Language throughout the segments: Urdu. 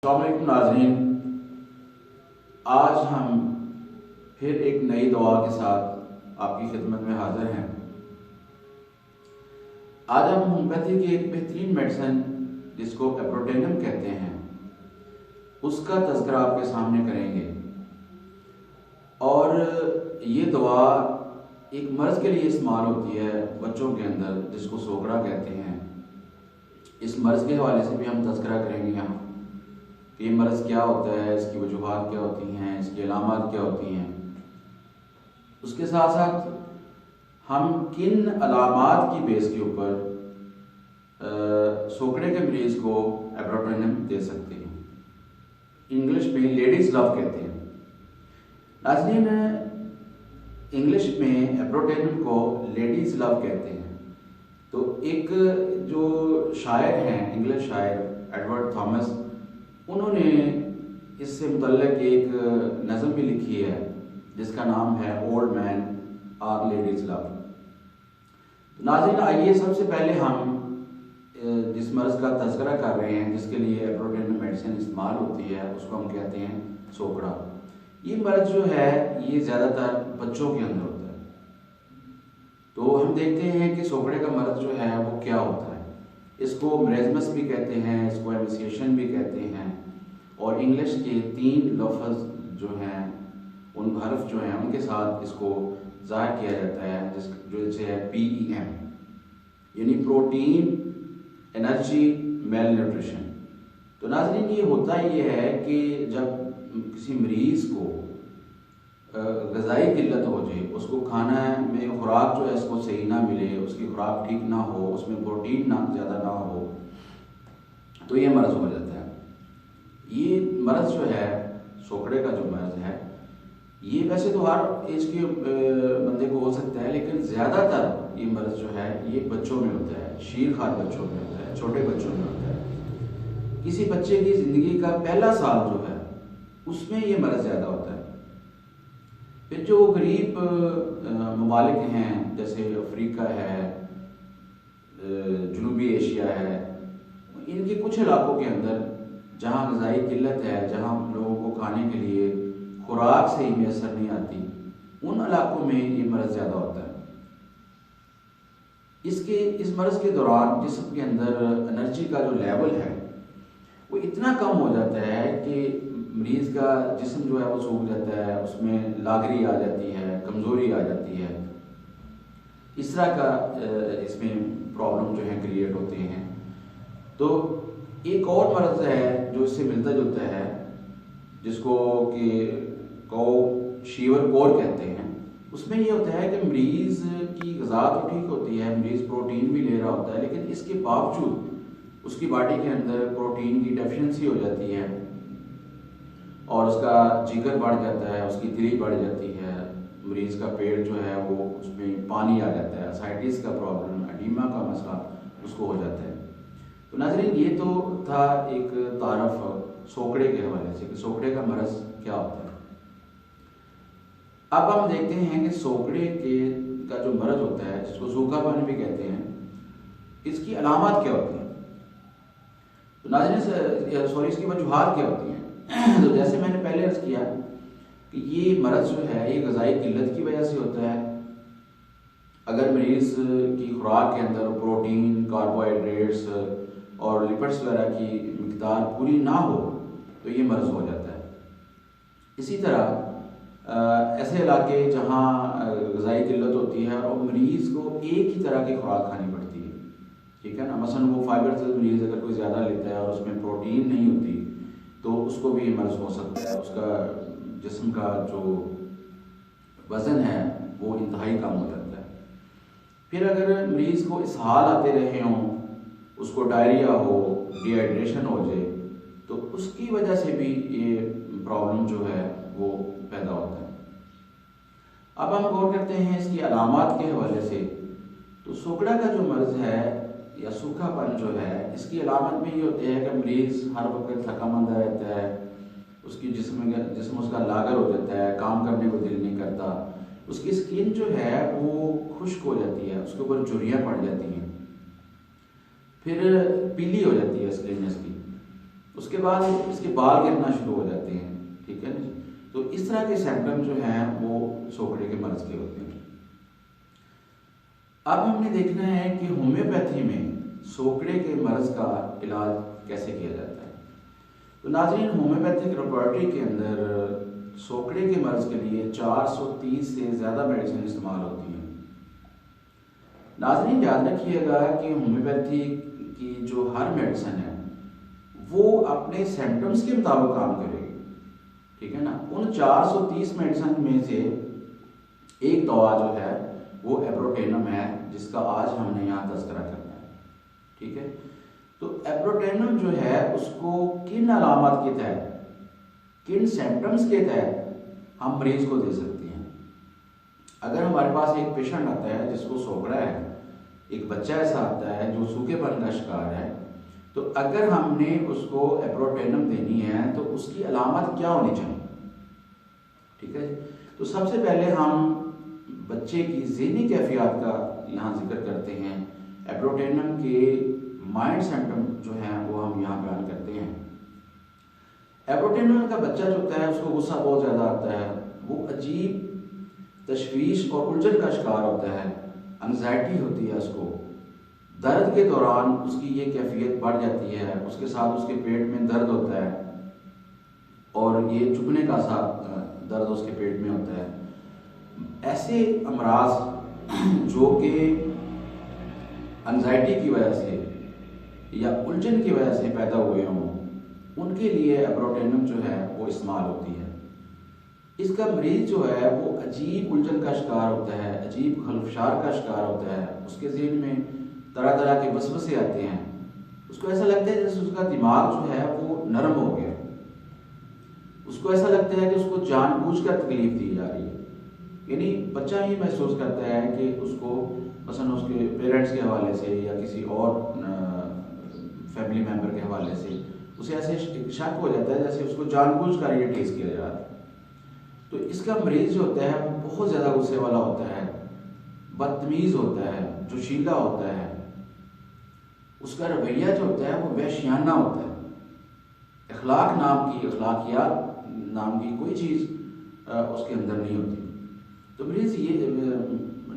السلام علیکم ناظرین، آج ہم پھر ایک نئی دعا کے ساتھ آپ کی خدمت میں حاضر ہیں۔ آج ہم ہومیوپیتھی کی ایک بہترین میڈیسن جس کو ایپروٹینم کہتے ہیں اس کا تذکرہ آپ کے سامنے کریں گے، اور یہ دعا ایک مرض کے لیے استعمال ہوتی ہے بچوں کے اندر جس کو سوکڑا کہتے ہیں۔ اس مرض کے حوالے سے بھی ہم تذکرہ کریں گے یہاں کہ یہ مرض کیا ہوتا ہے، اس کی وجوہات کیا ہوتی ہیں، اس کی علامات کیا ہوتی ہیں۔ اس کے ساتھ ساتھ ہم کن علامات کی بیس کے اوپر سوکڑے کے مریض کو ایپروٹینم دے سکتے ہیں۔ انگلش میں لیڈیز لو کہتے ہیں۔ ناظرین، انگلش میں ایپروٹینم کو لیڈیز لو کہتے ہیں۔ تو ایک جو شاعر ہیں، انگلش شاعر ایڈورڈ تھامس، انہوں نے اس سے متعلق ایک نظم بھی لکھی ہے جس کا نام ہے اولڈ مین آر لیڈیز لو۔ ناظرین، آئیے سب سے پہلے ہم جس مرض کا تذکرہ کر رہے ہیں، جس کے لیے ایپروٹینم میڈیسن استعمال ہوتی ہے، اس کو ہم کہتے ہیں سوکڑا۔ یہ مرض جو ہے یہ زیادہ تر بچوں کے اندر ہوتا ہے۔ تو ہم دیکھتے ہیں کہ سوکڑے کا مرض جو ہے وہ کیا ہوتا ہے۔ اس کو مریزمس بھی کہتے ہیں، اس کو ایمیسیشن بھی کہتے ہیں، اور انگلش کے 3 لفظ جو ہیں، ان حرف جو ہیں ان کے ساتھ اس کو ظاہر کیا جاتا ہے، جیسے ہے PEM، یعنی پروٹین، انرجی، میل نیوٹریشن۔ تو ناظرین، یہ ہوتا یہ ہے کہ جب کسی مریض کو غذائی قلت ہو جائے، اس کو کھانا میں خوراک جو ہے اس کو صحیح نہ ملے، اس کی خوراک ٹھیک نہ ہو، اس میں پروٹین نہ زیادہ نہ ہو، تو یہ مرض ہو جاتا ہے۔ یہ مرض جو ہے سوکڑے کا جو مرض ہے، یہ ویسے تو ہر ایج کے بندے کو ہو سکتا ہے، لیکن زیادہ تر یہ مرض جو ہے یہ بچوں میں ہوتا ہے، شیر خوار بچوں میں ہوتا ہے، چھوٹے بچوں میں ہوتا ہے۔ کسی بچے کی زندگی کا پہلا سال جو ہے اس میں یہ مرض زیادہ ہوتا ہے۔ پھر جو غریب ممالک ہیں جیسے افریقہ ہے، جنوبی ایشیا ہے، ان کے کچھ علاقوں کے اندر جہاں غذائی قلت ہے، جہاں لوگوں کو کھانے کے لیے خوراک صحیح میسر نہیں آتی، ان علاقوں میں یہ مرض زیادہ ہوتا ہے۔ اس مرض کے دوران جسم کے اندر انرجی کا جو لیول ہے وہ اتنا کم ہو جاتا ہے کہ مریض کا جسم جو ہے وہ سوکھ جاتا ہے، اس میں لاغری آ جاتی ہے، کمزوری آ جاتی ہے، اس طرح کا اس میں پرابلم جو ہے کریٹ ہوتے ہیں۔ تو ایک اور مرض ہے جو اس سے ملتا جلتا ہے، جس کو کہ شیور کور کہتے ہیں۔ اس میں یہ ہوتا ہے کہ مریض کی غذا تو ٹھیک ہوتی ہے، مریض پروٹین بھی لے رہا ہوتا ہے، لیکن اس کے باوجود اس کی باڈی کے اندر پروٹین کی ڈیفیشنسی ہو جاتی ہے، اور اس کا جگر بڑھ جاتا ہے، اس کی دلی بڑھ جاتی ہے، مریض کا پیٹ جو ہے وہ اس میں پانی آ جاتا ہے، اسائٹس کا پرابلم، ایڈیما کا مسئلہ اس کو ہو جاتا ہے۔ تو ناظرین، یہ تو تھا ایک تعارف سوکڑے کے حوالے سے کہ سوکڑے کا مرض کیا ہوتا ہے۔ اب ہم دیکھتے ہیں کہ سوکڑے کا جو مرض ہوتا ہے، جس کو سوکھا پن بھی کہتے ہیں، اس کی علامات کیا ہوتی ہیں۔ تو ناظرین، اس کی وجوہات کیا ہوتی ہیں۔ تو جیسے میں نے پہلے عرض کیا کہ یہ مرض جو ہے یہ غذائی قلت کی وجہ سے ہوتا ہے۔ اگر مریض کی خوراک کے اندر پروٹین، کاربوہائیڈریٹس اور لپڈس وغیرہ کی مقدار پوری نہ ہو تو یہ مرض ہو جاتا ہے۔ اسی طرح ایسے علاقے جہاں غذائی قلت ہوتی ہے اور مریض کو ایک ہی طرح کی خوراک کھانی پڑتی ہے، ٹھیک ہے نا، مثلا وہ فائبر سے مریض اگر کوئی زیادہ لیتا ہے اور اس میں پروٹین نہیں ہوتی تو اس کو بھی یہ مرض ہو سکتا ہے۔ اس کا جسم کا جو وزن ہے وہ انتہائی کم ہو جاتا ہے۔ پھر اگر مریض کو اسہال آتے رہے ہوں، اس کو ڈائریا ہو، ڈی ہائیڈریشن ہو جائے، تو اس کی وجہ سے بھی یہ پرابلم جو ہے وہ پیدا ہوتا ہے۔ اب ہم غور کرتے ہیں اس کی علامات کے حوالے سے۔ تو سوکڑا کا جو مرض ہے یا سوکھا پن جو ہے، اس کی علامت میں یہ ہوتی ہے کہ مریض ہر وقت تھکا مندہ رہتا ہے، اس کی جسم اس کا لاغر ہو جاتا ہے، کام کرنے کو دل نہیں کرتا، اس کی اسکن جو ہے وہ خشک ہو جاتی ہے، اس کے اوپر جھریاں پڑ جاتی ہیں، پھر پیلی ہو جاتی ہے اسکن اس کی، اس کے بعد اس کے بال گرنا شروع ہو جاتے ہیں، ٹھیک ہے نا جی۔ تو اس طرح کے سمپٹم جو ہیں وہ سوکڑے کے مرض کے ہوتے ہیں۔ اب ہم نے دیکھنا ہے کہ ہومیوپیتھی میں سوکڑے کے مرض کا علاج کیسے کیا جاتا ہے۔ تو ناظرین، ہومیوپیتھک لیبارٹری کے اندر سوکڑے کے مرض کے لیے 430 سے زیادہ میڈیسن استعمال ہوتی ہیں۔ ناظرین یاد رکھیے گا کہ ہومیوپیتھی کی جو ہر میڈیسن ہے وہ اپنے سمپٹمس کے مطابق کام کرے گی، ٹھیک ہے نا۔ ان 430 میڈیسن میں سے ایک دوا جو ہے وہ ایبروٹینم ہے، جس کا آج ہم نے یہاں تذکرہ کرنا ہے، ٹھیک ہے۔ تو ایبروٹینم جو ہے اس کو کن علامات کے تحت، کن سمپٹمس کے تحت ہم مریض کو دے سکتے ہیں۔ اگر ہمارے پاس ایک پیشنٹ آتا ہے جس کو سوکڑا ہے، ایک بچہ ایسا آتا ہے جو سوکھے پن کا شکار ہے، تو اگر ہم نے اس کو ایبروٹینم دینی ہے تو اس کی علامت کیا ہونی چاہیے، ٹھیک ہے۔ تو سب سے پہلے ہم بچے کی ذہنی کیفیات کا یہاں ذکر کرتے ہیں۔ ایبروٹینم کے مائنڈ سمپٹم جو ہیں وہ ہم یہاں بیان کرتے ہیں۔ ایبروٹینم کا بچہ جو ہوتا ہے اس کو غصہ بہت زیادہ آتا ہے، وہ عجیب تشویش اور الجھن کا شکار ہوتا ہے، انگزائٹی ہوتی ہے اس کو، درد کے دوران اس کی یہ کیفیت بڑھ جاتی ہے، اس کے ساتھ اس کے پیٹ میں درد ہوتا ہے اور یہ چبھنے کا سا درد اس کے پیٹ میں ہوتا ہے۔ ایسے امراض جو کہ انگزائٹی کی وجہ سے یا الجھن کی وجہ سے پیدا ہوئے ہوں، ان کے لیے ایبروٹینم جو ہے وہ استعمال ہوتی ہے۔ اس کا مریض جو ہے وہ عجیب الجھن کا شکار ہوتا ہے، عجیب خلفشار کا شکار ہوتا ہے، اس کے ذہن میں طرح طرح کے وسوسے آتے ہیں، اس کو ایسا لگتا ہے جیسے اس کا دماغ جو ہے وہ نرم ہو گیا، اس کو ایسا لگتا ہے کہ اس کو جان بوجھ کر تکلیف دی جا رہی ہے۔ یعنی بچہ یہ محسوس کرتا ہے کہ اس کو مثلا اس کے پیرنٹس کے حوالے سے یا کسی اور فیملی ممبر کے حوالے سے اسے ایسے شک ہو جاتا ہے جیسے اس کو جان بوجھ کر یہ ٹیز کیا جا رہا ہے۔ تو اس کا مریض جو ہوتا ہے وہ بہت زیادہ غصے والا ہوتا ہے، بدتمیز ہوتا ہے، جوشیلا ہوتا ہے، اس کا رویہ جو ہوتا ہے وہ وحشیانہ ہوتا ہے، اخلاقیات نام کی کوئی چیز اس کے اندر نہیں ہوتی۔ تو مریض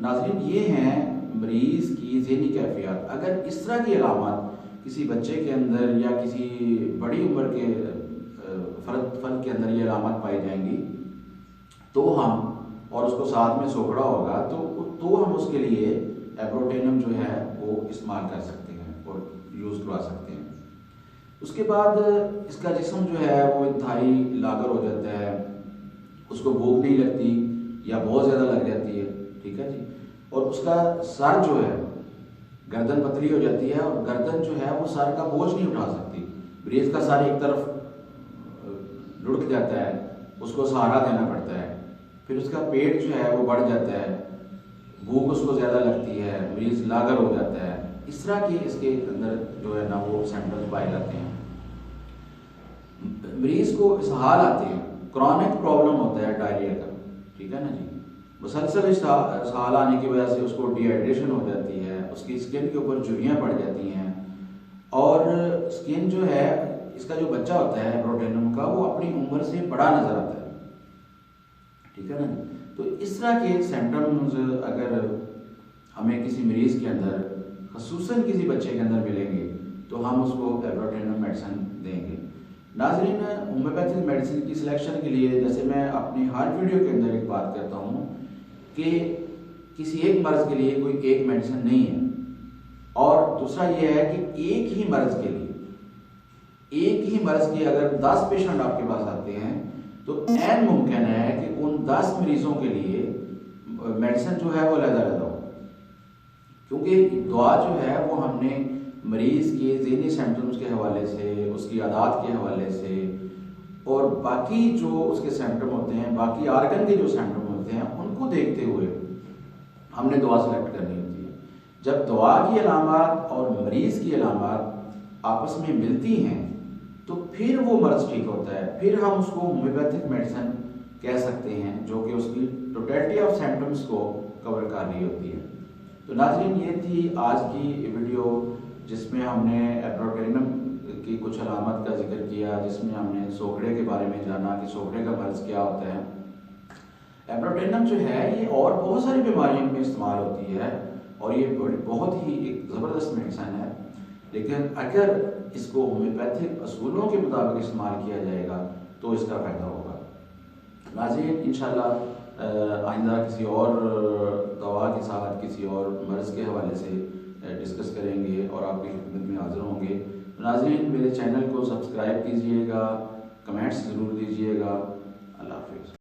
ناظرین یہ ہیں مریض کی ذہنی کیفیات۔ اگر اس طرح کی علامات کسی بچے کے اندر یا کسی بڑی عمر کے فرد کے اندر یہ علامات پائی جائیں گی تو ہم، اور اس کو ساتھ میں سوکڑا ہوگا تو ہم اس کے لیے ایبروٹینم جو ہے وہ استعمال کر سکتے ہیں اور یوز کروا سکتے ہیں۔ اس کے بعد اس کا جسم جو ہے وہ انتہائی لاغر ہو جاتا ہے، اس کو بھوک نہیں لگتی یا بہت زیادہ لگ جاتی ہے، ٹھیک ہے جی۔ اور اس کا سر جو ہے، گردن پتلی ہو جاتی ہے اور گردن جو ہے وہ سر کا بوجھ نہیں اٹھا سکتی، مریض کا سر ایک طرف لڑک جاتا ہے، اس کو سہارا دینا پڑتا ہے، پھر اس کا پیٹ جو ہے وہ بڑھ جاتا ہے، بھوک اس کو زیادہ لگتی ہے، مریض لاغر ہو جاتا ہے۔ اس طرح کی اس کے اندر جو ہے نا وہ سمپٹمز پائے جاتے ہیں۔ مریض کو اسہال آتے ہیں، کرونک پرابلم ہوتا ہے ڈائریا کا، ٹھیک ہے نا جی۔ مسلسل اسہال آنے کی وجہ سے اس کو ڈی ہائیڈریشن ہو جاتی ہے، اس کی اسکن کے اوپر جھریاں پڑ جاتی ہیں، اور اسکن جو ہے اس کا جو بچہ ہوتا ہے ایبروٹینم کا وہ اپنی عمر سے بڑا نظر آتا ہے، ٹھیک ہے نا۔ تو اس طرح کے سمپٹمز اگر ہمیں کسی مریض کے اندر، خصوصاً کسی بچے کے اندر ملیں گے تو ہم اس کو ایبروٹینم میڈیسن دیں گے۔ ناظرین، ہومیوپیتھک میڈیسن کی سلیکشن کے لیے جیسے میں اپنی ہر ویڈیو کے اندر ایک بات کرتا ہوں کہ کسی ایک مرض کے لیے کوئی ایک میڈیسن نہیں ہے، اور دوسرا یہ ہے کہ ایک ہی مرض کے لیے، ایک ہی مرض کے اگر 10 پیشنٹ آپ کے پاس آتے ہیں تو عین ممکن ہے کہ ان 10 مریضوں کے لیے میڈیسن جو ہے وہ علیحدہ ہو، کیونکہ دعا جو ہے وہ ہم نے مریض کے ذہنی سمپٹمز کے حوالے سے، اس کی عادات کے حوالے سے اور باقی جو اس کے سمپٹم ہوتے ہیں، باقی آرگن کے جو سمپٹم ہوتے ہیں ان کو دیکھتے ہوئے ہم نے دوا سلیکٹ کرنی ہوتی ہے۔ جب دوا کی علامات اور مریض کی علامات آپس میں ملتی ہیں تو پھر وہ مرض ٹھیک ہوتا ہے، پھر ہم اس کو ہومیوپیتھک میڈیسن کہہ سکتے ہیں جو کہ اس کی ٹوٹیلٹی آف سمپٹمز کو کور کر رہی ہوتی ہے۔ تو ناظرین، یہ تھی آج کی ویڈیو جس میں ہم نے ایبروٹینم کی کچھ علامت کا ذکر کیا، جس میں ہم نے سوکڑے کے بارے میں جانا کہ سوکڑے کا مرض کیا ہوتا ہے۔ ایبروٹینم جو ہے یہ اور بہت ساری بیماریوں میں استعمال ہوتی ہے اور یہ بہت ہی ایک زبردست میڈیسن ہے، لیکن اگر اس کو ہومیوپیتھک اصولوں کے مطابق استعمال کیا جائے گا تو اس کا فائدہ ہوگا۔ ناظرین انشاءاللہ آئندہ کسی اور دوا کے ساتھ کسی اور مرض کے حوالے سے ڈسکس کریں گے اور آپ کی خدمت میں حاضر ہوں گے۔ ناظرین میرے چینل کو سبسکرائب کیجئے گا، کمنٹس ضرور دیجئے گا۔ اللہ حافظ۔